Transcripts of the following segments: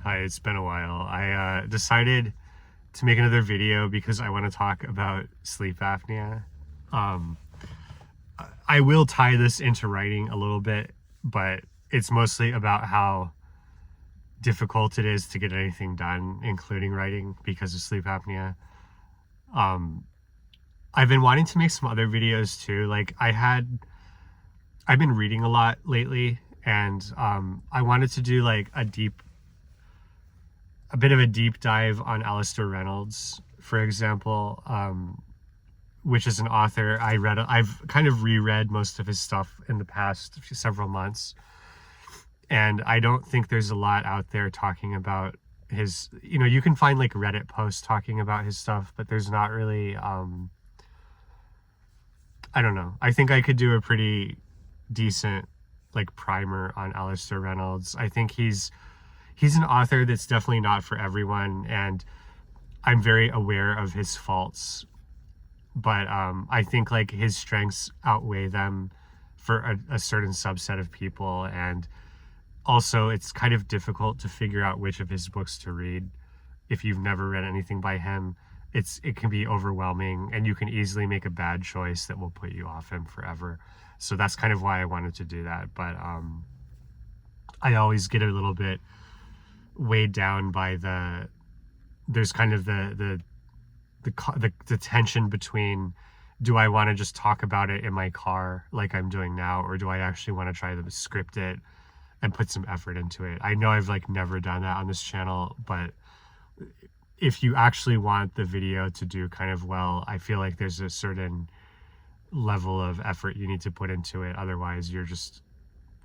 Hi, it's been a while. I decided to make another video because I want to talk about sleep apnea. Um, I will tie this into writing a little bit, but it's mostly about how difficult it is to get anything done, including writing, because of sleep apnea. Um, I've been wanting to make some other videos too. I've been reading a lot lately, and I wanted to do like a bit of a deep dive on Alistair Reynolds, for example, which is an author I've kind of reread most of his stuff in the past several months. And I don't think there's a lot out there talking about you can find like Reddit posts talking about his stuff, but there's not really, I don't know. I think I could do a pretty decent like primer on Alistair Reynolds. I think he's an author that's definitely not for everyone, and I'm very aware of his faults, but I think like his strengths outweigh them for a certain subset of people. And also it's kind of difficult to figure out which of his books to read if you've never read anything by him. It can be overwhelming, and you can easily make a bad choice that will put you off him forever. So that's kind of why I wanted to do that. But I always get a little bit weighed down by there's kind of the tension between, do I want to just talk about it in my car like I'm doing now, or do I actually want to try to script it and put some effort into it? I know I've like never done that on this channel, but if you actually want the video to do kind of well, I feel like there's a certain level of effort you need to put into it. Otherwise you're just,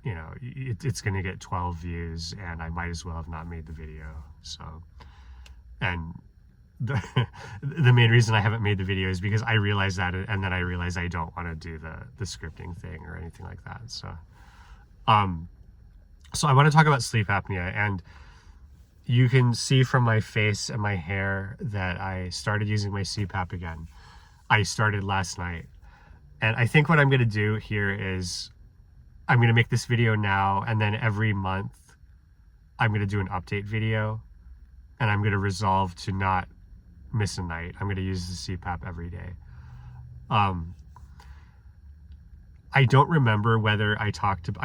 it's going to get 12 views and I might as well have not made the video. So, and the, the main reason I haven't made the video is because I realized that, and then I realized I don't want to do the scripting thing or anything like that. So I want to talk about sleep apnea, and you can see from my face and my hair that I started using my CPAP again. I started last night, and I think what I'm going to do here is I'm going to make this video now, and then every month I'm going to do an update video, and I'm going to resolve to not miss a night. I'm going to use the CPAP every day. I don't remember whether I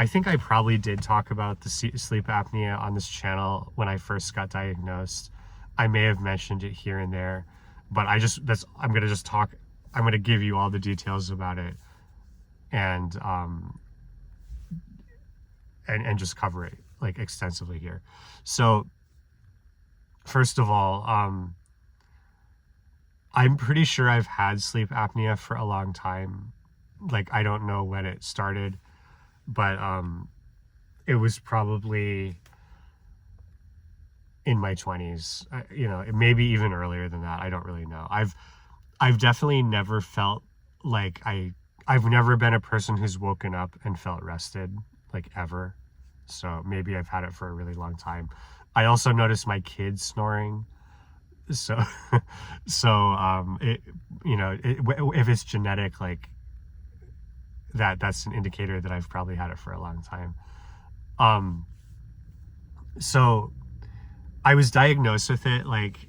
think I probably did talk about the sleep apnea on this channel when I first got diagnosed. I may have mentioned it here and there, but I'm going to give you all the details about it, and just cover it like extensively here. So first of all, I'm pretty sure I've had sleep apnea for a long time. Like, I don't know when it started, but it was probably in my 20s, maybe even earlier than that. I don't really know. I've definitely never felt like I've never been a person who's woken up and felt rested, like, ever. So maybe I've had it for a really long time. I also noticed my kids snoring. So, if it's genetic, like that's an indicator that I've probably had it for a long time. So I was diagnosed with it like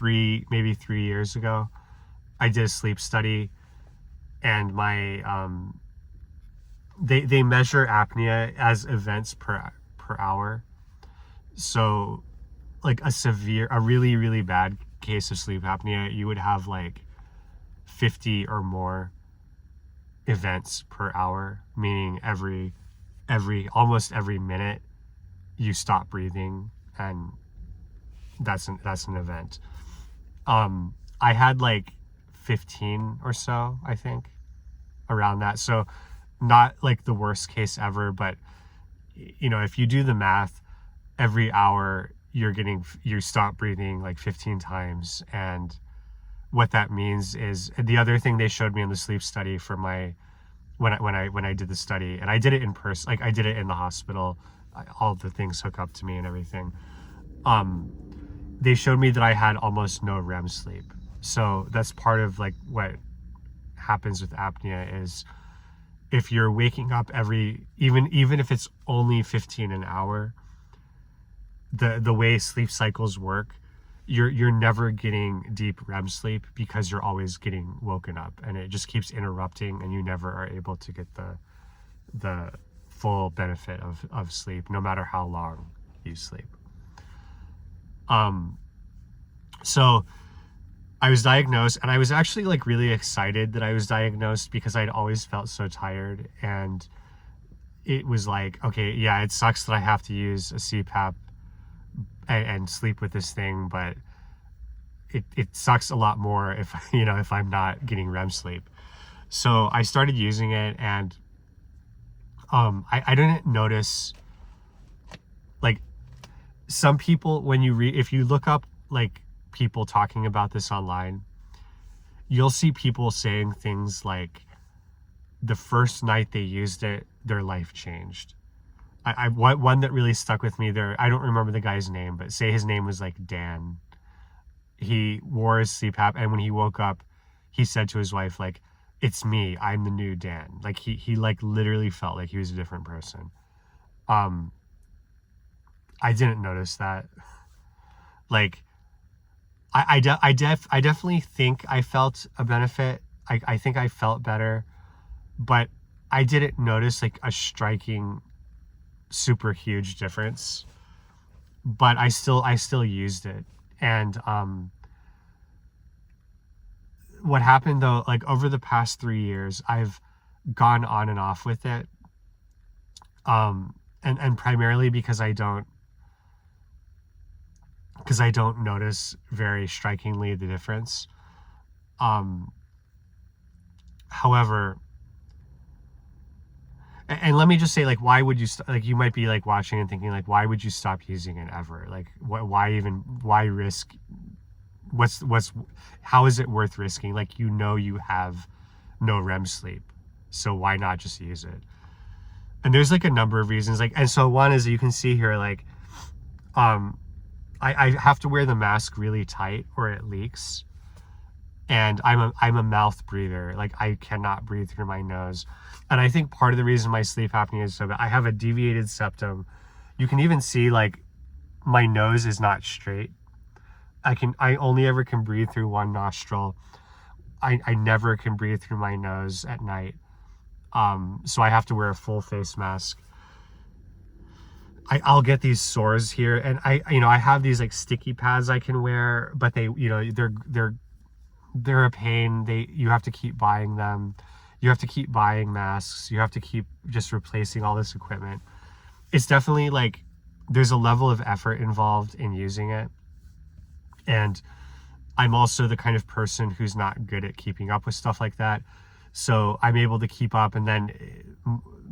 maybe 3 years ago. I did a sleep study, and they measure apnea as events per hour. So like a really, really bad case of sleep apnea, you would have like 50 or more events per hour, meaning almost every minute you stop breathing, and that's an event. I had like 15 or so, I think, around that. So not like the worst case ever, but if you do the math, every hour you stop breathing like 15 times. And what that means is, the other thing they showed me in the sleep study for when I did the study, and I did it in person, like I did it in the hospital, all the things hook up to me and everything. They showed me that I had almost no REM sleep. So that's part of like what happens with apnea is, if you're waking up even if it's only 15 an hour, the way sleep cycles work, you're never getting deep REM sleep because you're always getting woken up, and it just keeps interrupting, and you never are able to get the full benefit of sleep, no matter how long you sleep. So I was diagnosed, and I was actually like really excited that I was diagnosed because I'd always felt so tired, and it was like, okay, yeah, it sucks that I have to use a CPAP and sleep with this thing, but it sucks a lot more if if I'm not getting REM sleep. So I started using it, and I didn't notice, like, some people, when if you look up like people talking about this online, you'll see people saying things like the first night they used it, their life changed. One that really stuck with me there, I don't remember the guy's name, but say his name was like Dan. He wore his CPAP, and when he woke up, he said to his wife, like, it's me, I'm the new Dan. Like he like literally felt like he was a different person. I didn't notice that. Like, I definitely think I felt a benefit. I think I felt better, but I didn't notice like a striking, super huge difference. But I still used it. And what happened though, like over the past 3 years, I've gone on and off with it. And primarily because I don't notice very strikingly the difference. However, and let me just say, like, why would you like, you might be like watching and thinking like, why would you stop using it ever? Like, why risk, how is it worth risking? Like, you have no REM sleep, so why not just use it? And there's like a number of reasons, like, and so one is, you can see here, like, I have to wear the mask really tight or it leaks. And I'm a mouth breather. Like, I cannot breathe through my nose. And I think part of the reason my sleep apnea is so bad, I have a deviated septum. You can even see, like, my nose is not straight. I only ever can breathe through one nostril. I never can breathe through my nose at night. So I have to wear a full face mask. I'll get these sores here, and I have these like sticky pads I can wear, but they're a pain. You have to keep buying them. You have to keep buying masks. You have to keep just replacing all this equipment. It's definitely like, there's a level of effort involved in using it. And I'm also the kind of person who's not good at keeping up with stuff like that. So I'm able to keep up, and then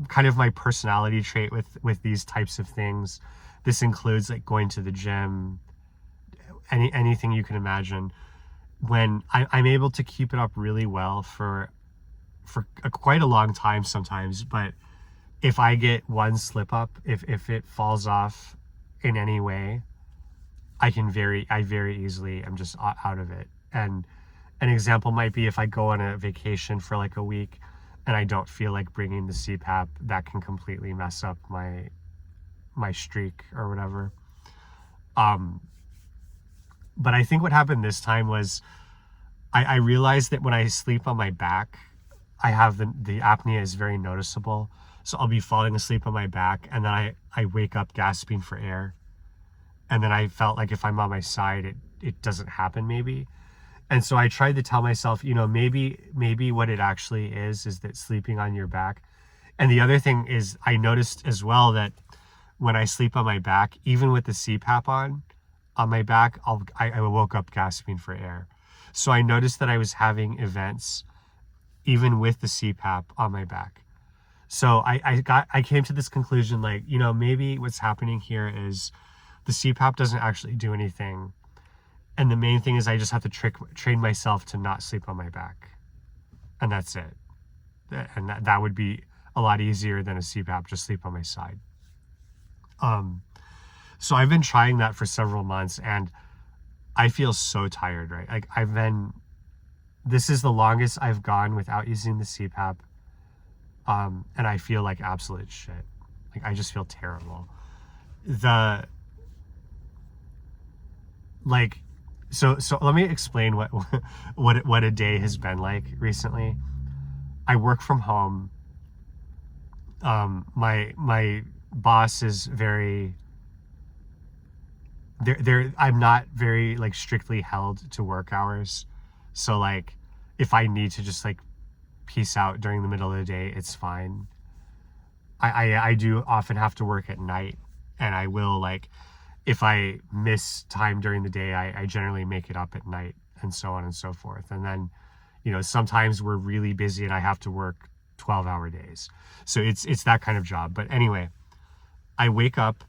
kind of my personality trait with these types of things, this includes like going to the gym, anything you can imagine. When I'm able to keep it up really well for quite a long time sometimes, but if I get one slip up, if it falls off in any way, I very easily am just out of it. And an example might be if I go on a vacation for like a week and I don't feel like bringing the CPAP, that can completely mess up my streak or whatever. But I think what happened this time was I realized that when I sleep on my back, I have the apnea is very noticeable. So I'll be falling asleep on my back, and then I wake up gasping for air. And then I felt like if I'm on my side, it doesn't happen maybe. And so I tried to tell myself, maybe what it actually is that sleeping on your back. And the other thing is, I noticed as well that when I sleep on my back, even with the CPAP on my back, I woke up gasping for air. So I noticed that I was having events even with the CPAP on my back. So I came to this conclusion, like, maybe what's happening here is the CPAP doesn't actually do anything. And the main thing is I just have to train myself to not sleep on my back. And that's it. And that would be a lot easier than a CPAP, just sleep on my side. So I've been trying that for several months, and I feel so tired, right? Like, this is the longest I've gone without using the CPAP. And I feel like absolute shit. Like, I just feel terrible. like, so let me explain what a day has been like recently. I work from home. My boss is very, there I'm not very like strictly held to work hours. So like if I need to just like peace out during the middle of the day, it's fine. I do often have to work at night, and I will, like, if I miss time during the day, I generally make it up at night, and so on and so forth. And then, sometimes we're really busy and I have to work 12-hour days. So it's that kind of job. But anyway, I wake up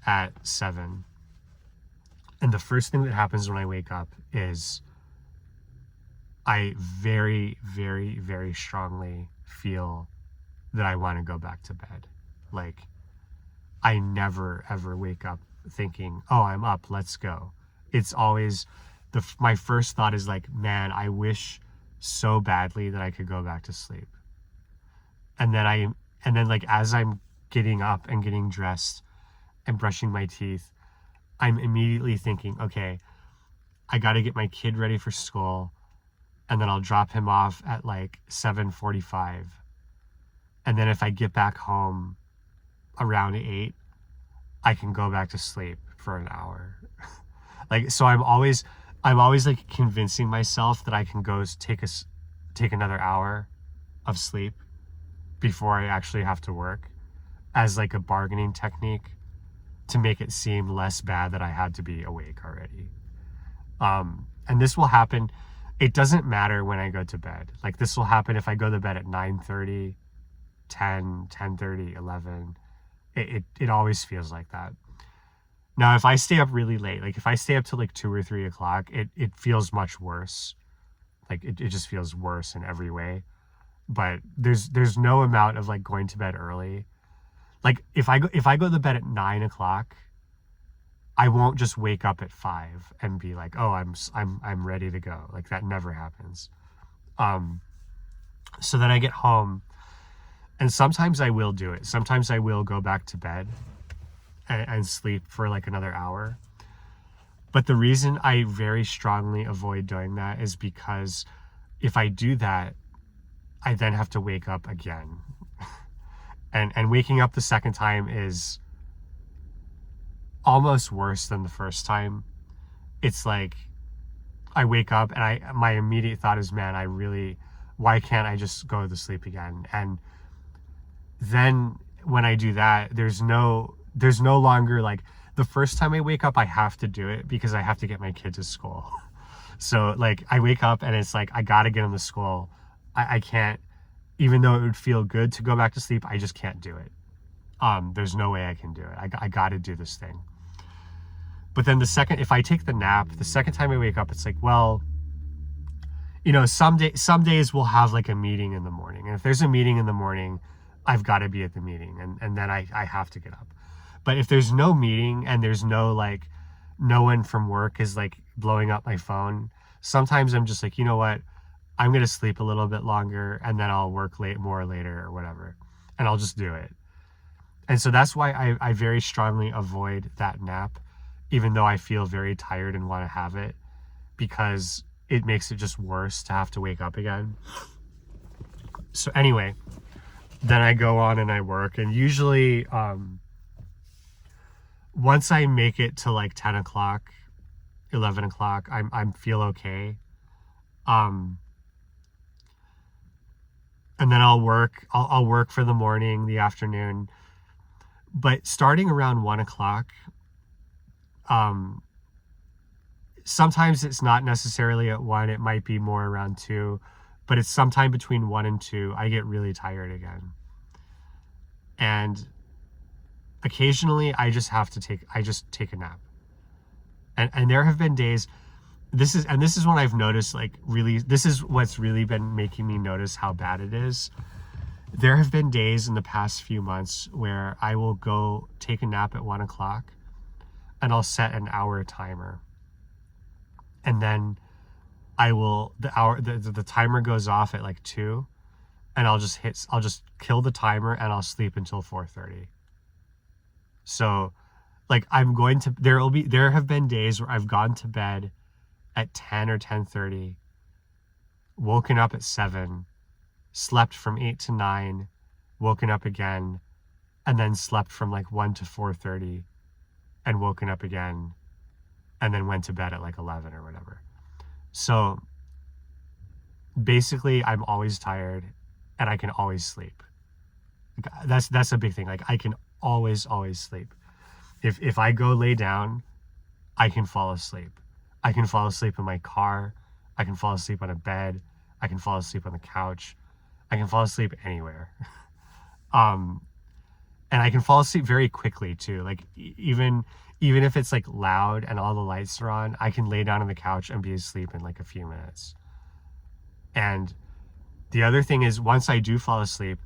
at 7, and the first thing that happens when I wake up is I very, very, very strongly feel that I want to go back to bed. Like, I never ever wake up thinking, "Oh, I'm up, let's go." It's always my first thought is like, "Man, I wish so badly that I could go back to sleep." And then like as I'm getting up and getting dressed and brushing my teeth, I'm immediately thinking, "Okay, I got to get my kid ready for school, and then I'll drop him off at like 7:45. And then if I get back home around 8, I can go back to sleep for an hour." Like, so I'm always like convincing myself that I can go take another hour of sleep before I actually have to work, as like a bargaining technique to make it seem less bad that I had to be awake already. And this will happen. It doesn't matter when I go to bed. Like, this will happen if I go to bed at 9:30, 10, 10:30, 11. It always feels like that. Now, if I stay up really late, like if I stay up till like 2 or 3 o'clock, it feels much worse. Like, it just feels worse in every way. But there's no amount of like going to bed early. Like, if I go to bed at 9 o'clock, I won't just wake up at 5 and be like, "Oh, I'm ready to go." Like, that never happens. So then I get home, and sometimes I will do it. Sometimes I will go back to bed and sleep for like another hour. But the reason I very strongly avoid doing that is because if I do that, I then have to wake up again. And waking up the second time is almost worse than the first time. It's like I wake up and my immediate thought is, "Man, why can't I just go to sleep again?" And then when I do that, there's no longer like, the first time I wake up, I have to do it because I have to get my kid to school. So like I wake up and it's like, I gotta get him to school. I can't, even though it would feel good to go back to sleep, I just can't do it. There's no way I can do it. I gotta do this thing. But then if I take the nap, the second time I wake up, it's like, well, some days we'll have like a meeting in the morning. And if there's a meeting in the morning, I've got to be at the meeting, and then I have to get up. But if there's no meeting and there's no one from work is like blowing up my phone, sometimes I'm just like, you know what? I'm going to sleep a little bit longer, and then I'll work more later or whatever. And I'll just do it. And so that's why I very strongly avoid that nap, even though I feel very tired and want to have it, because it makes it just worse to have to wake up again. So anyway, then I go on and I work, and usually once I make it to like 10 o'clock, 11 o'clock, I feel okay. And then I'll work for the morning, the afternoon. But starting around 1 o'clock, sometimes it's not necessarily at 1, it might be more around 2, but it's sometime between 1 and 2, I get really tired again. And occasionally I just take a nap. And there have been days, this is when I've noticed, like, really, this is what's really been making me notice how bad it is. There have been days in the past few months where I will go take a nap at 1 o'clock, and I'll set an hour timer. And then the timer goes off at like 2, and I'll just kill the timer and I'll sleep until 4:30. So like there have been days where I've gone to bed at 10 or 10:30, woken up at 7, slept from 8 to 9, woken up again, and then slept from like 1 to 4:30 and woken up again, and then went to bed at like 11 or whatever. So basically I'm always tired and I can always sleep. That's a big thing. Like I can always sleep. If I go lay down, I can fall asleep. I can fall asleep in my car. I can fall asleep on a bed. I can fall asleep on the couch. I can fall asleep anywhere. And I can fall asleep very quickly too. Like even if it's like loud and all the lights are on, I can lay down on the couch and be asleep in like a few minutes. And the other thing is, once I do fall asleep,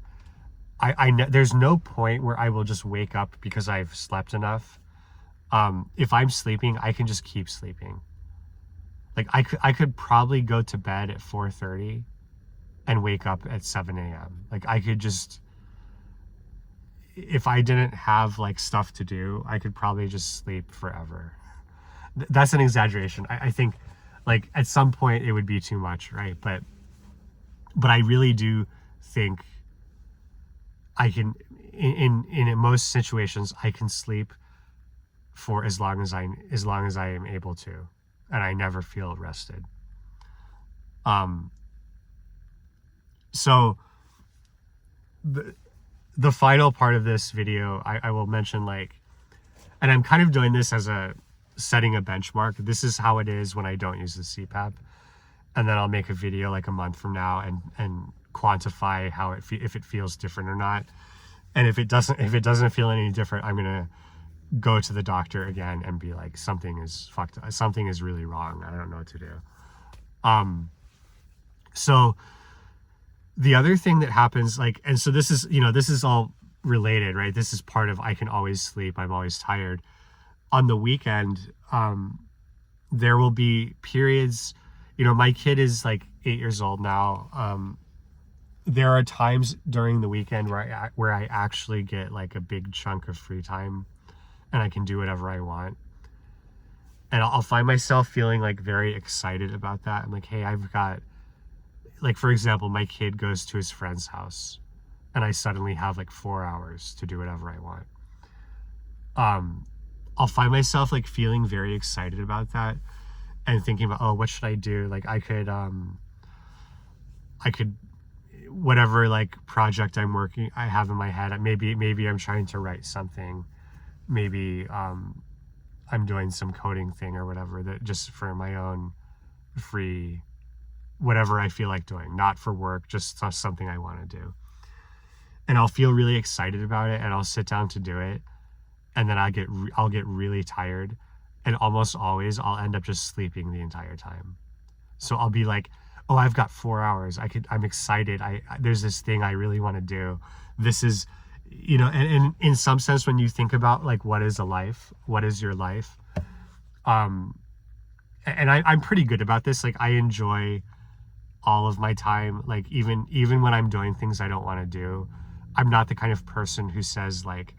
there's no point where I will just wake up because I've slept enough. If I'm sleeping, I can just keep sleeping. Like I could probably go to bed at 4:30 and wake up at 7 a.m. Like I could just, if I didn't have like stuff to do, I could probably just sleep forever. That's an exaggeration. I think like at some point it would be too much, right? But I really do think I can, in most situations, I can sleep for as long as I am able to, and I never feel rested. So the final part of this video, I will mention, like, and I'm kind of doing this as setting a benchmark. This is how it is when I don't use the CPAP, and then I'll make a video like a month from now and quantify how if it feels different or not. And if it doesn't feel any different, I'm gonna go to the doctor again and be like, something is fucked up. Something is really wrong. I don't know what to do. So the other thing that happens, like, and so this is all related, right? This is part of, I can always sleep. I'm always tired. On the weekend, there will be periods, my kid is like 8 years old now. There are times during the weekend where I actually get like a big chunk of free time and I can do whatever I want. And I'll find myself feeling like very excited about that. I'm like, hey, I've got, like, for example, my kid goes to his friend's house and I suddenly have like 4 hours to do whatever I want. I'll find myself like feeling very excited about that and thinking about, oh, what should I do? Like I could, whatever like project I have in my head, maybe I'm trying to write something, maybe I'm doing some coding thing or whatever, that just for my own free, whatever I feel like doing, not for work, just something I want to do. And I'll feel really excited about it and I'll sit down to do it, and then I'll get really tired, and almost always I'll end up just sleeping the entire time. So I'll be like, oh, I've got 4 hours. I'm excited. There's this thing I really want to do. This is, and in some sense, when you think about like, what is a life? What is your life? And I'm pretty good about this. Like I enjoy all of my time. Like even when I'm doing things I don't want to do, I'm not the kind of person who says like,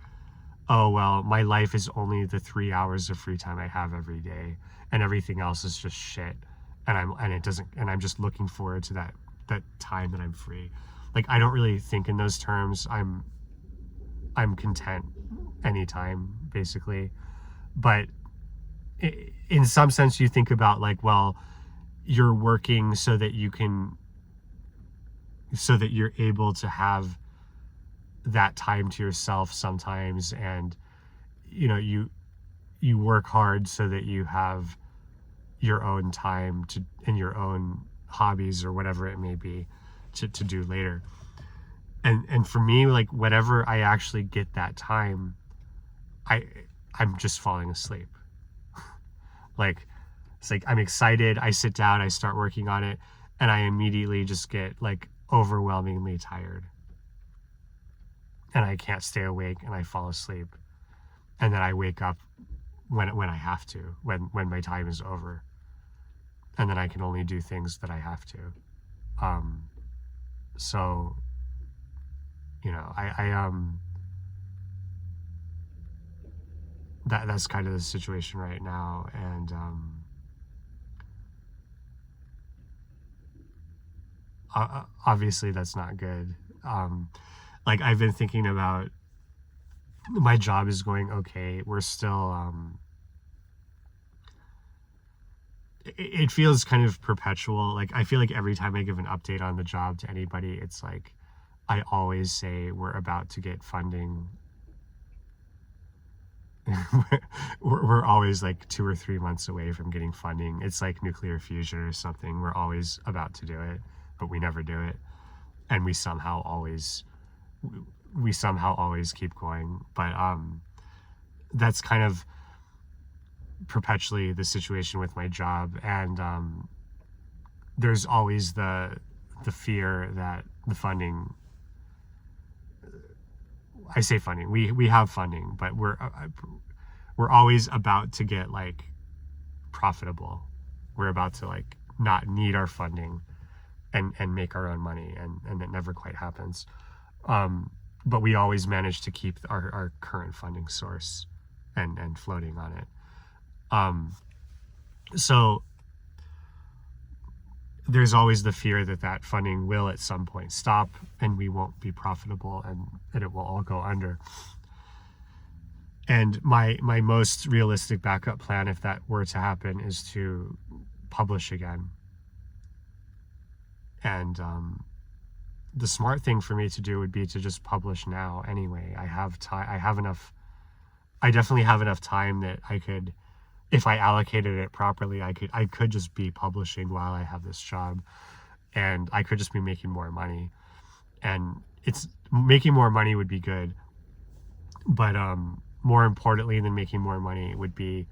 oh, well, my life is only the 3 hours of free time I have every day and everything else is just shit. And I'm just looking forward to that time that I'm free. Like I don't really think in those terms. I'm content anytime, basically. But in some sense, you think about like, well, you're working so that you're able to have that time to yourself sometimes, and you work hard so that you have your own time and your own hobbies or whatever it may be to do later. And for me, like whenever I actually get that time, I'm just falling asleep. Like it's like I'm excited, I sit down, I start working on it, and I immediately just get like overwhelmingly tired. And I can't stay awake and I fall asleep. And then I wake up when I have to, when my time is over. And then I can only do things that I have to. So, that's kind of the situation right now. And obviously that's not good. Like I've been thinking about, my job is going okay. We're still it feels kind of perpetual. Like I feel like every time I give an update on the job to anybody, it's like I always say we're about to get funding. We're always like 2 or 3 months away from getting funding. It's like nuclear fusion or something. We're always about to do it, but we never do it. And we somehow always keep going. But that's kind of perpetually the situation with my job. And there's always the fear that the funding, I say funding, we have funding, but we're always about to get like profitable. We're about to like not need our funding and make our own money, and it never quite happens. But we always manage to keep our current funding source and floating on it. So there's always the fear that that funding will at some point stop and we won't be profitable, and it will all go under. And my most realistic backup plan, if that were to happen, is to publish again. And the smart thing for me to do would be to just publish now anyway. I have time. I definitely have enough time that I could, if I allocated it properly, I could just be publishing while I have this job, and I could just be making more money. And it's making more money would be good, but more importantly than making more money would be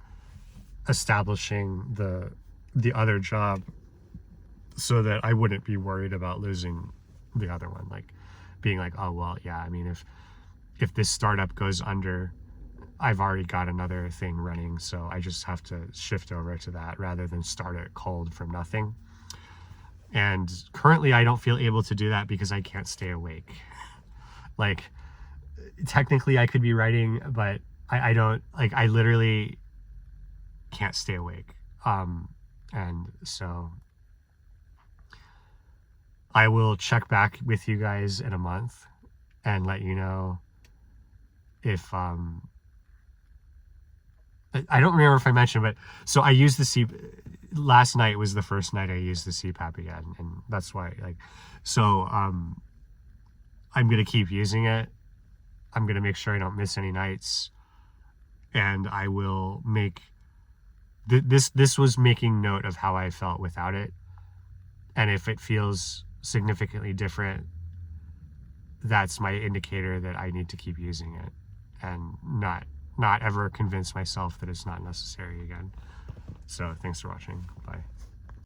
establishing the other job, so that I wouldn't be worried about losing the other one. Like being like, oh well, yeah, I mean, if this startup goes under, I've already got another thing running, so I just have to shift over to that rather than start it cold from nothing. And currently I don't feel able to do that because I can't stay awake. Like technically I could be writing, but I don't, like, I literally can't stay awake. And so I will check back with you guys in a month and let you know if I don't remember if I mentioned, but so I used the last night was the first night I used the CPAP again, and that's why, like, so I'm gonna keep using it. I'm gonna make sure I don't miss any nights, and I will make this was making note of how I felt without it, and if it feels significantly different, that's my indicator that I need to keep using it and not ever convince myself that it's not necessary again. So thanks for watching. Bye.